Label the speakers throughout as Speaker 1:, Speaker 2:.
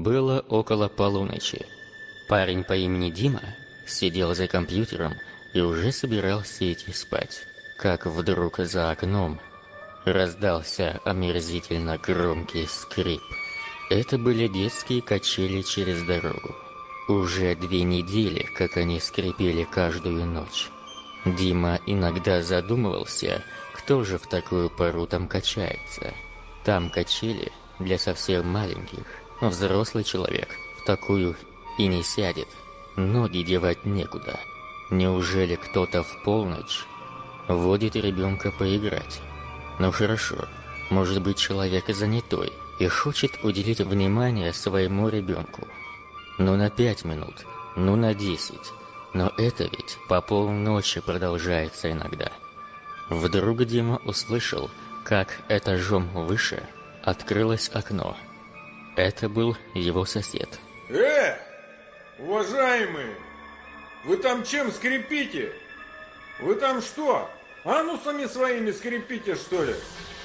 Speaker 1: Было около полуночи. Парень по имени Дима сидел за компьютером и уже собирался идти спать, как вдруг за окном раздался омерзительно громкий скрип. Это были детские качели через дорогу. Уже 2 недели, как они скрипели каждую ночь. Дима иногда задумывался, кто же в такую пору там качается. Там качели для совсем маленьких. Взрослый человек в такую и не сядет. Ноги девать некуда. Неужели кто-то в полночь водит ребенка поиграть? Ну хорошо, может быть, человек занятой и хочет уделить внимание своему ребенку. Ну на 5 минут, ну на 10. Но это ведь по полночи продолжается иногда. Вдруг Дима услышал, как этажом выше открылось окно. Это был его сосед.
Speaker 2: Уважаемые, вы там чем скрипите? Вы там что, анусами своими скрипите, что ли?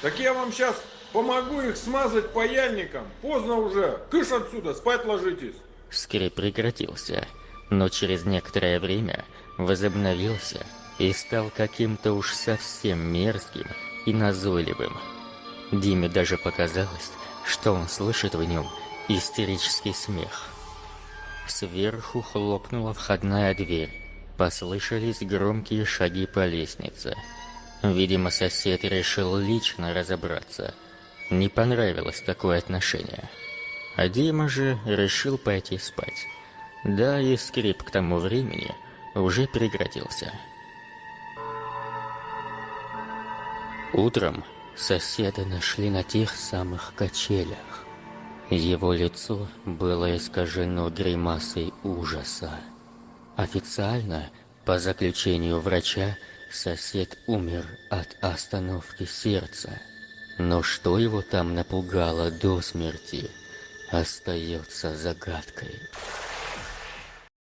Speaker 2: Так я вам сейчас помогу их смазать паяльником. Поздно уже, кыш отсюда, спать ложитесь.
Speaker 1: Скрип прекратился, но через некоторое время возобновился и стал каким-то уж совсем мерзким и назойливым. Диме даже показалось, что он слышит в нем истерический смех. Сверху хлопнула входная дверь. Послышались громкие шаги по лестнице. Видимо, сосед решил лично разобраться. Не понравилось такое отношение. А Дима же решил пойти спать. Да, и скрип к тому времени уже прекратился. Утром соседа нашли на тех самых качелях. Его лицо было искажено гримасой ужаса. Официально, по заключению врача, сосед умер от остановки сердца. Но что его там напугало до смерти, остается загадкой.